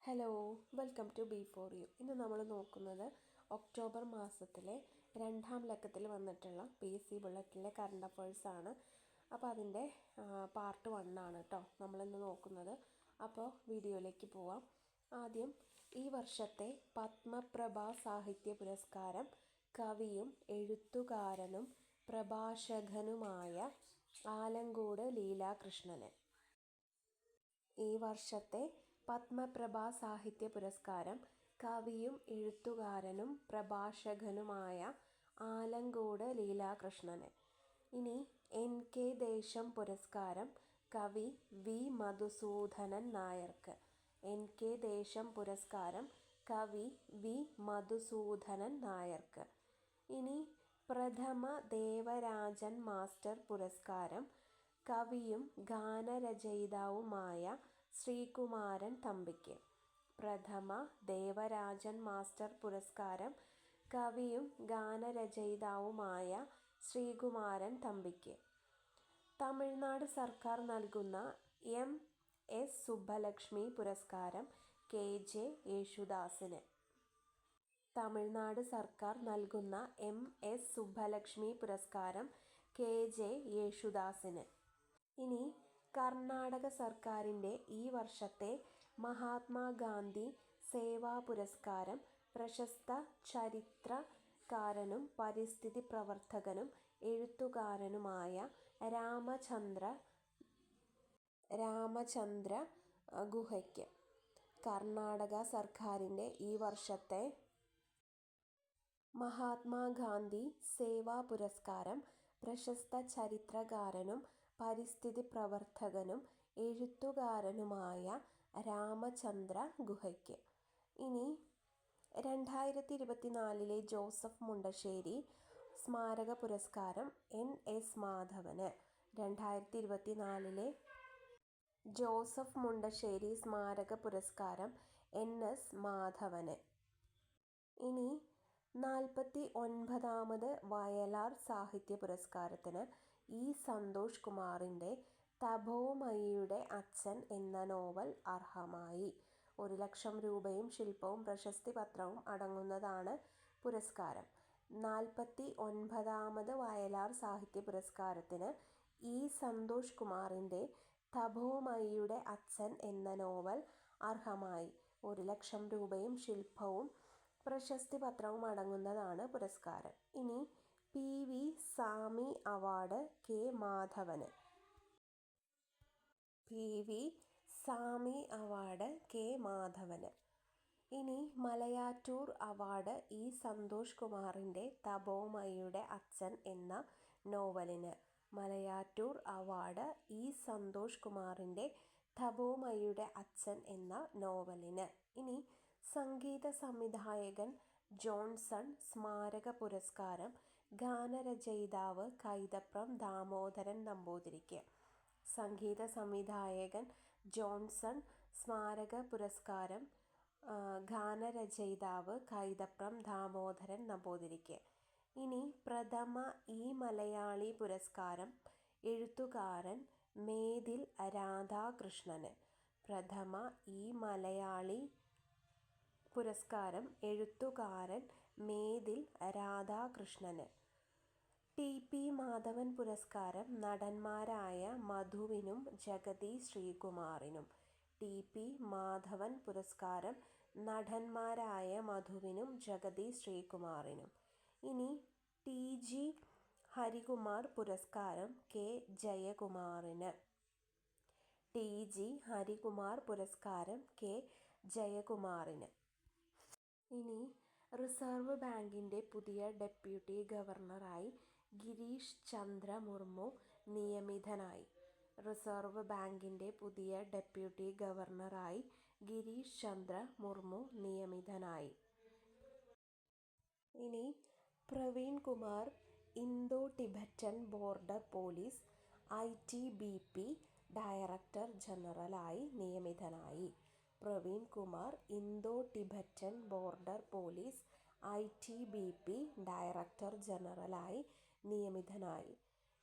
Hello, welcome to B for you. ഇന്ന് നമ്മൾ നോക്കുന്നത് ഒക്ടോബർ മാസത്തിലെ 2ാം ലക്കത്തിൽ വന്നിട്ടുള്ള PSC ബുള്ളറ്റിലെ കറണ്ട് അഫയേഴ്സാണ്. അപ്പോൾ അതിൻ്റെ പാർട്ട് 1 ആണ് കേട്ടോ നമ്മളിന്ന് നോക്കുന്നത്. അപ്പോൾ വീഡിയോയിലേക്ക് പോവാം. ആദ്യം ഈ വർഷത്തെ പത്മപ്രഭ സാഹിത്യ പുരസ്കാരം കവിയും എഴുത്തുകാരനും പ്രഭാഷകനുമായ ആലങ്കോട് ലീലാകൃഷ്ണന്. ഈ വർഷത്തെ പത്മപ്രഭ സാഹിത്യ പുരസ്കാരം കവിയും എഴുത്തുകാരനും പ്രഭാഷകനുമായ ആലങ്കോട് ലീലാകൃഷ്ണന്. ഇനി NK ദേശം പുരസ്കാരം കവി V മധുസൂദനൻ നായർക്ക്. NK ദേശം പുരസ്കാരം കവി V മധുസൂദനൻ നായർക്ക്. ഇനി പ്രഥമ ദേവരാജൻ മാസ്റ്റർ പുരസ്കാരം കവിയും ഗാനരചയിതാവുമായ ശ്രീകുമാരൻ തമ്പിക്ക്. പ്രഥമ ദേവരാജൻ മാസ്റ്റർ പുരസ്കാരം കവിയും ഗാനരചയിതാവുമായ ശ്രീകുമാരൻ തമ്പിക്ക്. തമിഴ്നാട് സർക്കാർ നൽകുന്ന MS സുബ്ബലക്ഷ്മി പുരസ്കാരം KJ യേശുദാസിന്. തമിഴ്നാട് സർക്കാർ നൽകുന്ന MS സുബ്ബലക്ഷ്മി പുരസ്കാരം KJ യേശുദാസിന്. ഇനി കർണാടക സർക്കാരിൻ്റെ ഈ വർഷത്തെ മഹാത്മാഗാന്ധി സേവാ പുരസ്കാരം പ്രശസ്ത ചരിത്രകാരനും പരിസ്ഥിതി പ്രവർത്തകനും എഴുത്തുകാരനുമായ രാമചന്ദ്ര ഗുഹയ്ക്ക്. കർണാടക സർക്കാരിൻ്റെ ഈ വർഷത്തെ മഹാത്മാഗാന്ധി സേവാ പുരസ്കാരം പ്രശസ്ത ചരിത്രകാരനും പരിസ്ഥിതി പ്രവർത്തകനും എഴുത്തുകാരനുമായ രാമചന്ദ്ര ഗുഹയ്ക്ക്. ഇനി 2024 ജോസഫ് മുണ്ടശ്ശേരി സ്മാരക പുരസ്കാരം NS മാധവന്. 2024 ജോസഫ് മുണ്ടശ്ശേരി സ്മാരക പുരസ്കാരം NS മാധവന്. ഇനി 49ാമത് വയലാർ സാഹിത്യ പുരസ്കാരത്തിന് E സന്തോഷ് കുമാറിൻ്റെ തപോമയിയുടെ അച്ഛൻ എന്ന നോവൽ അർഹമായി. 1,00,000 രൂപയും ശില്പവും പ്രശസ്തി പത്രവും അടങ്ങുന്നതാണ് പുരസ്കാരം. 49ാമത് വയലാർ സാഹിത്യ പുരസ്കാരത്തിന് E സന്തോഷ് കുമാറിൻ്റെ തപോമയിയുടെ അച്ഛൻ എന്ന നോവൽ അർഹമായി. 1,00,000 രൂപയും ശില്പവും പ്രശസ്തി പത്രവും അടങ്ങുന്നതാണ് പുരസ്കാരം. ഇനി PV സാമി അവാർഡ് K മാധവന്. PV സാമി അവാർഡ് K മാധവന്. ഇനി മലയാറ്റൂർ അവാർഡ് E സന്തോഷ് കുമാറിൻ്റെ തപോമയിയുടെ അച്ഛൻ എന്ന നോവലിന്. മലയാറ്റൂർ അവാർഡ് E സന്തോഷ് കുമാറിൻ്റെ തപോമയിയുടെ അച്ഛൻ എന്ന നോവലിന്. ഇനി സംഗീത സംവിധായകൻ ജോൺസൺ സ്മാരക പുരസ്കാരം ഗാനരചയിതാവ് കൈതപ്രം ദാമോദരൻ നമ്പൂതിരിക്ക്. സംഗീത സംവിധായകൻ ജോൺസൺ സ്മാരക പുരസ്കാരം ഗാനരചയിതാവ് കൈതപ്രം ദാമോദരൻ നമ്പൂതിരിക്ക്. ഇനി പ്രഥമ മലയാളി പുരസ്കാരം എഴുത്തുകാരൻ മേതിൽ രാധാകൃഷ്ണന്. പ്രഥമ മലയാളി പുരസ്കാരം എഴുത്തുകാരൻ മേതിൽ രാധാകൃഷ്ണന്. TP മാധവൻ പുരസ്കാരം നടന്മാരായ മധുവിനും ജഗതി ശ്രീകുമാറിനും. TP മാധവൻ പുരസ്കാരം നടന്മാരായ മധുവിനും ജഗതി ശ്രീകുമാറിനും. ഇനി TG ഹരികുമാർ പുരസ്കാരം K ജയകുമാറിന്. TG ഹരികുമാർ പുരസ്കാരം K ജയകുമാറിന്. ഇനി റിസർവ് ബാങ്കിൻ്റെ പുതിയ ഡെപ്യൂട്ടി ഗവർണറായി ഗിരീഷ് ചന്ദ്ര മുർമു നിയമിതനായി. റിസർവ് ബാങ്കിൻ്റെ പുതിയ ഡെപ്യൂട്ടി ഗവർണറായി ഗിരീഷ് ചന്ദ്ര മുർമു നിയമിതനായി. ഇനി Praveen Kumar Indo Tibetan border police ITBP director ജനറലായി നിയമിതനായി. Praveen Kumar Indo Tibetan border police ITBP director ജനറലായി നിയമിതനായി.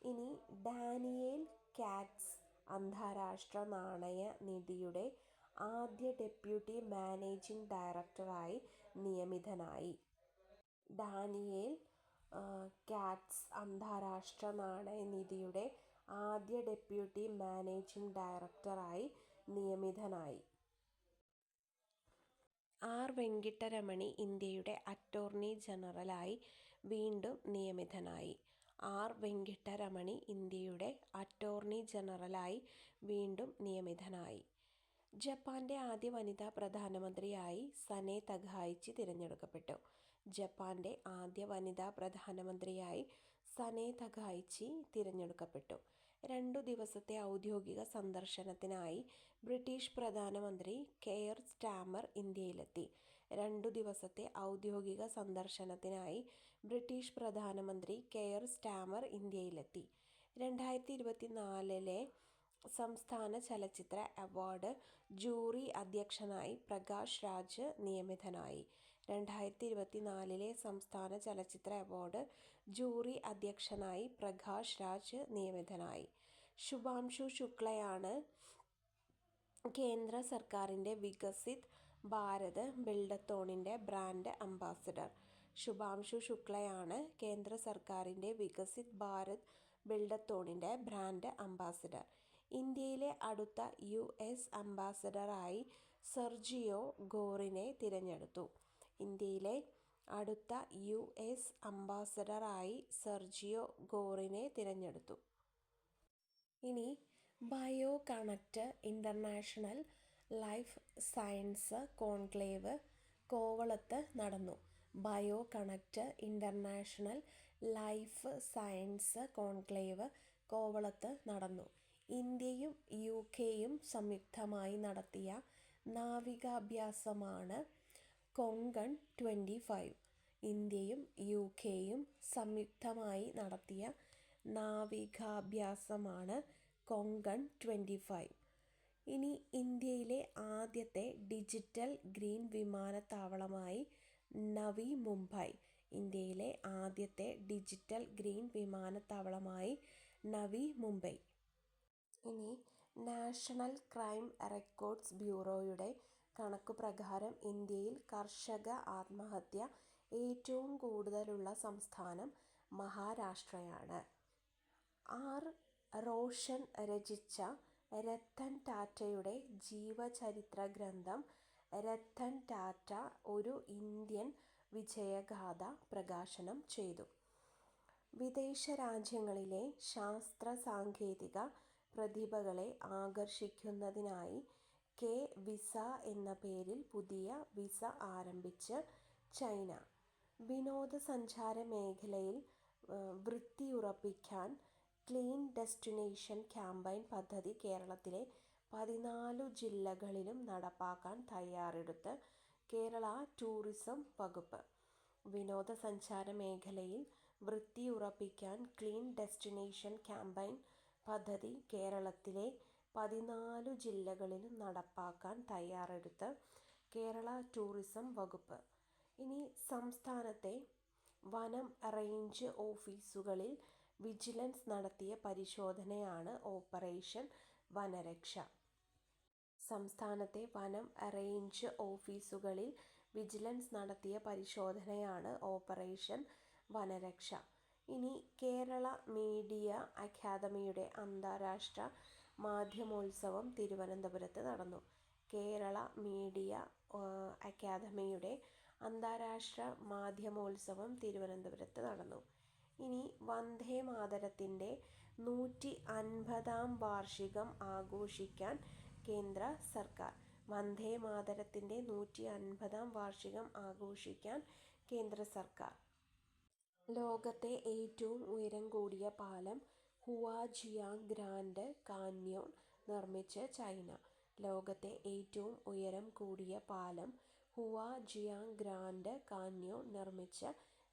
ഇനി ഡാനിയേൽ കാറ്റ്സ് അന്താരാഷ്ട്ര നാണയ നിധിയുടെ ആദ്യ ഡെപ്യൂട്ടി മാനേജിംഗ് ഡയറക്ടറായി നിയമിതനായി. ഡാനിയേൽ കാറ്റ്സ് അന്താരാഷ്ട്ര നാണയനിധിയുടെ ആദ്യ ഡെപ്യൂട്ടി മാനേജിംഗ് ഡയറക്ടറായി നിയമിതനായി. ആർ. വെങ്കിട്ടരമണി ഇന്ത്യയുടെ അറ്റോർണി ജനറലായി വീണ്ടും നിയമിതനായി. ആർ. വെങ്കിട്ടരമണി ഇന്ത്യയുടെ അറ്റോർണി ജനറലായി വീണ്ടും നിയമിതനായി. ജപ്പാന്റെ ആദ്യ വനിതാ പ്രധാനമന്ത്രിയായി സനെ തകായിച്ചി തിരഞ്ഞെടുക്കപ്പെട്ടു. ജപ്പാന്റെ ആദ്യ വനിതാ പ്രധാനമന്ത്രിയായി സനെ തകായിച്ചി തിരഞ്ഞെടുക്കപ്പെട്ടു. 2 ദിവസത്തെ ഔദ്യോഗിക സന്ദർശനത്തിനായി ബ്രിട്ടീഷ് പ്രധാനമന്ത്രി കെയർ സ്റ്റാമർ ഇന്ത്യയിലെത്തി. 2 ദിവസത്തെ ഔദ്യോഗിക സന്ദർശനത്തിനായി ബ്രിട്ടീഷ് പ്രധാനമന്ത്രി കെയർ സ്റ്റാമർ ഇന്ത്യയിലെത്തി. 2024 സംസ്ഥാന ചലച്ചിത്ര അവാർഡ് ജൂറി അധ്യക്ഷനായി പ്രകാശ് രാജ് നിയമിതനായി. 2024 സംസ്ഥാന ചലച്ചിത്ര അവാർഡ് ജൂറി അധ്യക്ഷനായി പ്രകാശ് രാജ് നിയമിതനായി. ശുഭാംശു ശുക്ലയാണ് കേന്ദ്ര സർക്കാരിൻ്റെ വികസിത് ഭാരത് ബിൽഡത്തോണിൻ്റെ ബ്രാൻഡ് അംബാസഡർ. ശുഭാംശു ശുക്ലയാണ് കേന്ദ്ര സർക്കാരിൻ്റെ വികസിത് ഭാരത് ബിൽഡത്തോണിൻ്റെ ബ്രാൻഡ് അംബാസഡർ. ഇന്ത്യയിലെ അടുത്ത US അംബാസഡറായി സെർജിയോ ഗോറിനെ തിരഞ്ഞെടുത്തു. ഇന്ത്യയിലെ അടുത്ത US അംബാസഡറായി സെർജിയോ ഗോറിനെ തിരഞ്ഞെടുത്തു. ഇനി ബയോകണക്ട് ഇന്റർനാഷണൽ ലൈഫ് സയൻസ് കോൺക്ലേവ് കോവളത്ത് നടന്നു. ബയോകണക്ട് ഇന്റർനാഷണൽ ലൈഫ് സയൻസ് കോൺക്ലേവ് കോവളത്ത് നടന്നു. ഇന്ത്യയും UK-യും സംയുക്തമായി നടത്തിയ നാവികാഭ്യാസമാണ് കൊങ്കൺ 25. ഇന്ത്യയും UK-യും സംയുക്തമായി നടത്തിയ നാവികാഭ്യാസമാണ് കൊങ്കൺ 25. ഇനി ഇന്ത്യയിലെ ആദ്യത്തെ ഡിജിറ്റൽ ഗ്രീൻ വിമാനത്താവളമായി നവി മുംബൈ. ഇന്ത്യയിലെ ആദ്യത്തെ ഡിജിറ്റൽ ഗ്രീൻ വിമാനത്താവളമായി നവി മുംബൈ. ഇനി നാഷണൽ ക്രൈം റെക്കോർഡ്സ് ബ്യൂറോയുടെ കണക്കുപ്രകാരം ഇന്ത്യയിൽ കർഷക ആത്മഹത്യ ഏറ്റവും കൂടുതലുള്ള സംസ്ഥാനം മഹാരാഷ്ട്രയാണ്. ആർ. റോഷൻ രചിച്ച രത്തൻ ടാറ്റയുടെ ജീവചരിത്ര ഗ്രന്ഥം രത്തൻ ടാറ്റ ഒരു ഇന്ത്യൻ വിജയഗാഥ പ്രകാശനം ചെയ്തു. വിദേശ രാജ്യങ്ങളിലെ ശാസ്ത്ര സാങ്കേതിക പ്രതിഭകളെ ആകർഷിക്കുന്നതിനായി കെ-വിസ എന്ന പേരിൽ പുതിയ വിസ ആരംഭിച്ച് ചൈന. വിനോദസഞ്ചാര മേഖലയിൽ വൃത്തിയുറപ്പിക്കാൻ ക്ലീൻ ഡെസ്റ്റിനേഷൻ ക്യാമ്പയിൻ പദ്ധതി കേരളത്തിലെ 14 ജില്ലകളിലും നടപ്പാക്കാൻ തയ്യാറെടുത്ത് കേരള ടൂറിസം വകുപ്പ്. വിനോദസഞ്ചാര മേഖലയിൽ വൃത്തിയുറപ്പിക്കാൻ ക്ലീൻ ഡെസ്റ്റിനേഷൻ ക്യാമ്പയിൻ പദ്ധതി കേരളത്തിലെ 14 ജില്ലകളിലും നടപ്പാക്കാൻ തയ്യാറെടുത്ത് കേരള ടൂറിസം വകുപ്പ്. ഇനി സംസ്ഥാനത്തെ വനം റേഞ്ച് ഓഫീസുകളിൽ വിജിലൻസ് നടത്തിയ പരിശോധനയാണ് ഓപ്പറേഷൻ വനരക്ഷ. സംസ്ഥാനത്തെ വനം റേഞ്ച് ഓഫീസുകളിൽ വിജിലൻസ് നടത്തിയ പരിശോധനയാണ് ഓപ്പറേഷൻ വനരക്ഷ. ഇനി കേരള മീഡിയ അക്കാദമിയുടെ അന്താരാഷ്ട്ര മാധ്യമോത്സവം തിരുവനന്തപുരത്ത് നടന്നു. കേരള മീഡിയ അക്കാദമിയുടെ അന്താരാഷ്ട്ര മാധ്യമോത്സവം തിരുവനന്തപുരത്ത് നടന്നു. ഇനി വന്ദേമാതരത്തിൻ്റെ 150-ാം വാർഷികം ആഘോഷിക്കാൻ കേന്ദ്ര സർക്കാർ. വന്ദേമാതരത്തിൻ്റെ 150-ാം വാർഷികം ആഘോഷിക്കാൻ കേന്ദ്ര സർക്കാർ. ലോകത്തെ ഏറ്റവും ഉയരം കൂടിയ പാലം ഹുവാജിയാങ് ഗ്രാൻഡ് കാന്യോൺ നിർമ്മിച്ച് ചൈന. ലോകത്തെ ഏറ്റവും ഉയരം കൂടിയ പാലം ഹുവാജിയാങ് ഗ്രാൻഡ് കാന്യോൺ നിർമ്മിച്ച്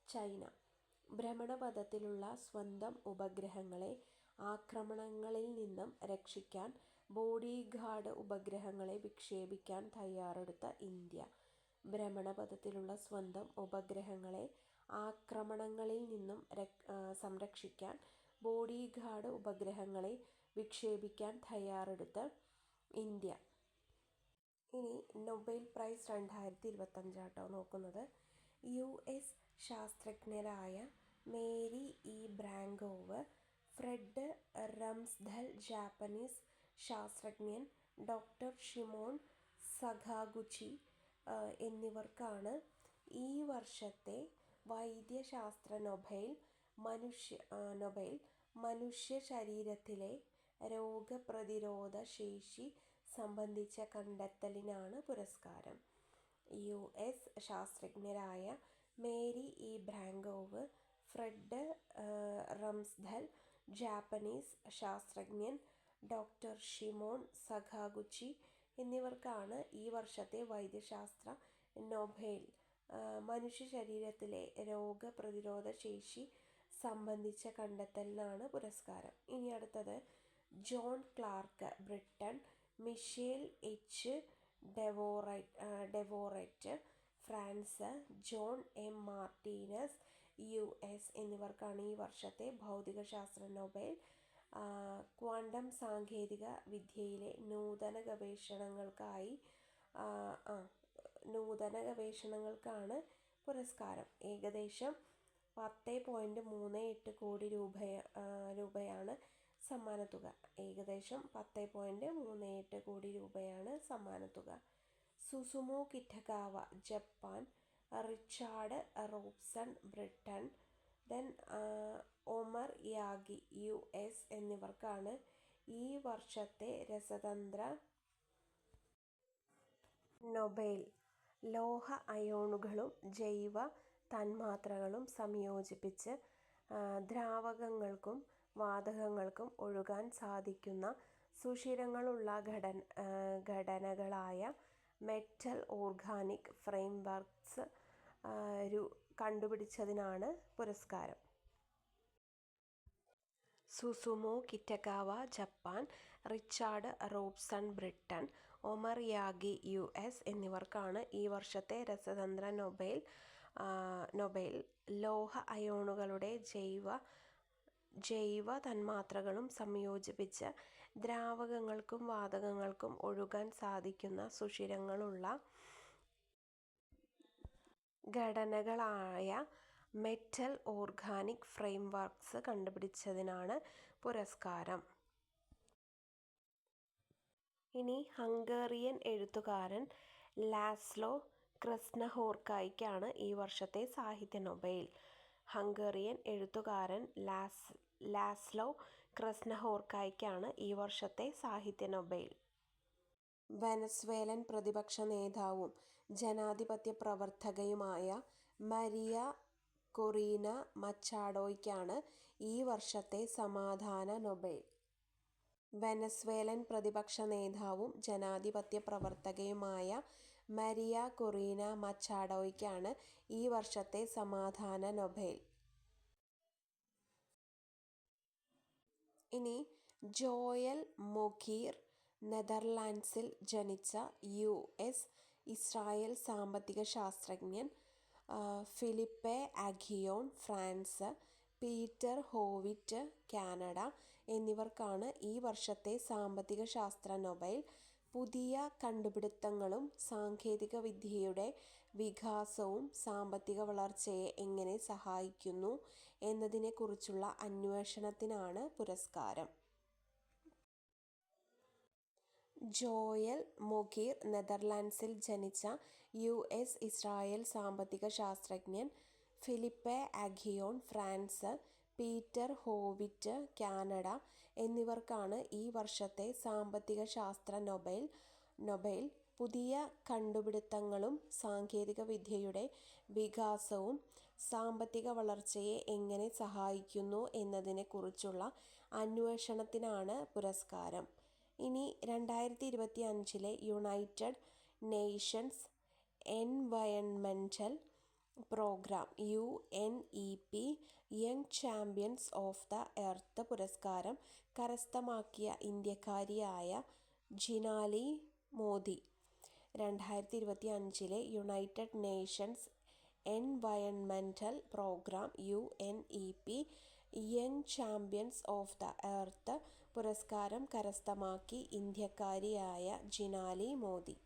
ചൈന. ഭ്രമണപഥത്തിലുള്ള സ്വന്തം ഉപഗ്രഹങ്ങളെ ആക്രമണങ്ങളിൽ നിന്നും രക്ഷിക്കാൻ ബോഡിഗാർഡ് ഉപഗ്രഹങ്ങളെ വിക്ഷേപിക്കാൻ തയ്യാറെടുത്ത ഇന്ത്യ. ഭ്രമണപഥത്തിലുള്ള സ്വന്തം ഉപഗ്രഹങ്ങളെ ആക്രമണങ്ങളിൽ നിന്നും സംരക്ഷിക്കാൻ ബോഡിഗാർഡ് ഉപഗ്രഹങ്ങളെ വിക്ഷേപിക്കാൻ തയ്യാറെടുത്ത് ഇന്ത്യ. ഇനി നൊബേൽ പ്രൈസ് 2025 നോക്കുന്നത്. US ശാസ്ത്രജ്ഞരായ Mary E Brunkow, Fred Ramsdell, Japanese ശാസ്ത്രജ്ഞൻ ഡോക്ടർ ഷിമോൺ സഖാഗുച്ചി എന്നിവർക്കാണ് ഈ വർഷത്തെ വൈദ്യശാസ്ത്ര നൊബേൽ. മനുഷ്യ ശരീരത്തിലെ രോഗപ്രതിരോധ ശേഷി സംബന്ധിച്ച കണ്ടെത്തലിനാണ് പുരസ്കാരം. US ശാസ്ത്രജ്ഞരായ Mary E Brunkow, Fred Ramsdell, Japanese ശാസ്ത്രജ്ഞൻ ഡോക്ടർ ഷിമോൺ സഖാഗുച്ചി എന്നിവർക്കാണ് ഈ വർഷത്തെ വൈദ്യശാസ്ത്ര നൊബേൽ. മനുഷ്യ ശരീരത്തിലെ രോഗപ്രതിരോധ ശേഷി സംബന്ധിച്ച കണ്ടെത്തലിനാണ് പുരസ്കാരം. ഇനി അടുത്തത് John Clarke, Britain, Michel H Devoret, France, John M Martinis, US എന്നിവർക്കാണ് ഈ വർഷത്തെ ഭൗതികശാസ്ത്ര നൊബേൽ. ക്വാണ്ടം സാങ്കേതിക വിദ്യയിലെ നൂതന ഗവേഷണങ്ങൾക്കാണ് പുരസ്കാരം. ഏകദേശം 10.38 കോടി രൂപയാണ് സമ്മാനത്തുക. Susumu Kitagawa, Japan, Richard Robson, Britain, Omar Yaghi, US എന്നിവർക്കാണ് ഈ വർഷത്തെ രസതന്ത്ര നൊബേൽ. ലോഹ അയോണുകളും ജൈവ തന്മാത്രകളും സംയോജിപ്പിച്ച് ദ്രാവകങ്ങൾക്കും വാതകങ്ങൾക്കും ഒഴുകാൻ സാധിക്കുന്ന സുഷിരങ്ങളുള്ള ഘടനകളായ മെറ്റൽ ഓർഗാനിക് ഫ്രെയിംവർക്സ് കണ്ടുപിടിച്ചതിനാണ് പുരസ്കാരം. Susumu Kitagawa, Japan, Richard Robson, Britain, Omar Yaghi, US എന്നിവർക്കാണ് ഈ വർഷത്തെ രസതന്ത്ര നൊബേൽ. ലോഹ അയോണുകളുടെ ജൈവ തന്മാത്രകളും സംയോജിപ്പിച്ച് ദ്രാവകങ്ങൾക്കും വാതകങ്ങൾക്കും ഒഴുകാൻ സാധിക്കുന്ന സുഷിരങ്ങളുള്ള ഘടനകളായ മെറ്റൽ ഓർഗാനിക് ഫ്രെയിംവർക്സ് കണ്ടുപിടിച്ചതിനാണ് പുരസ്കാരം. ഇനി ഹംഗേറിയൻ എഴുത്തുകാരൻ ലാസ്ലോ ക്രിസ്നഹോർക്കായ്ക്കാണ് ഈ വർഷത്തെ സാഹിത്യ നൊബേൽ. ഹംഗേറിയൻ എഴുത്തുകാരൻ ലാസ്ലോ ക്രിസ്നഹോർക്കായ്ക്കാണ് ഈ വർഷത്തെ സാഹിത്യ നൊബേൽ. വെനസ്വേലൻ പ്രതിപക്ഷ നേതാവും ജനാധിപത്യ പ്രവർത്തകയുമായ മരിയ കൊറീന മച്ചാഡോയ്ക്കാണ് ഈ വർഷത്തെ സമാധാന നൊബേൽ. വെനസ്വേലൻ പ്രതിപക്ഷ നേതാവും ജനാധിപത്യ പ്രവർത്തകയുമായ മരിയ കൊറീന മച്ചാഡോയ്ക്കാണ് ഈ വർഷത്തെ സമാധാന നൊബേൽ. ഇനി ജോയൽ മൊഗീർ, നെതർലാൻഡ്സിൽ ജനിച്ച US ഇസ്രായേൽ സാമ്പത്തിക ശാസ്ത്രജ്ഞൻ. Philippe Aghion, France, Peter Howitt, Canada എന്നിവർക്കാണ് ഈ വർഷത്തെ സാമ്പത്തിക ശാസ്ത്ര നൊബേൽ. പുതിയ കണ്ടുപിടുത്തങ്ങളും സാങ്കേതിക വിദ്യയുടെ വികാസവും സാമ്പത്തിക വളർച്ചയെ എങ്ങനെ സഹായിക്കുന്നു എന്നതിനെക്കുറിച്ചുള്ള അന്വേഷണത്തിനാണ് പുരസ്കാരം. ജോയൽ മൊഗീർ, നെതർലാൻഡ്സിൽ ജനിച്ച US ഇസ്രായേൽ സാമ്പത്തിക ശാസ്ത്രജ്ഞൻ. Philippe Aghion, France, Peter Howitt, Canada എന്നിവർക്കാണ് ഈ വർഷത്തെ സാമ്പത്തിക ശാസ്ത്ര നൊബേൽ. പുതിയ കണ്ടുപിടുത്തങ്ങളും സാങ്കേതിക വിദ്യയുടെ വികാസവും സാമ്പത്തിക വളർച്ചയെ എങ്ങനെ സഹായിക്കുന്നു എന്നതിനെക്കുറിച്ചുള്ള അന്വേഷണത്തിനാണ് പുരസ്കാരം. ഇനി 2025 യുണൈറ്റഡ് നേഷൻസ് എൻവയൺമെന്റൽ programme UNEP young champions of the Earth പുരസ്കാരം കരസ്ഥമാക്കിയ ഇന്ത്യക്കാരിയായ ജിനാലി മോദി. 2025 യുണൈറ്റഡ് നേഷൻസ് എൻവയൺമെന്റൽ programme UNEP young champions of the Earth പുരസ്കാരം കരസ്ഥമാക്കി ഇന്ത്യക്കാരിയായ ജിനാലി മോദി.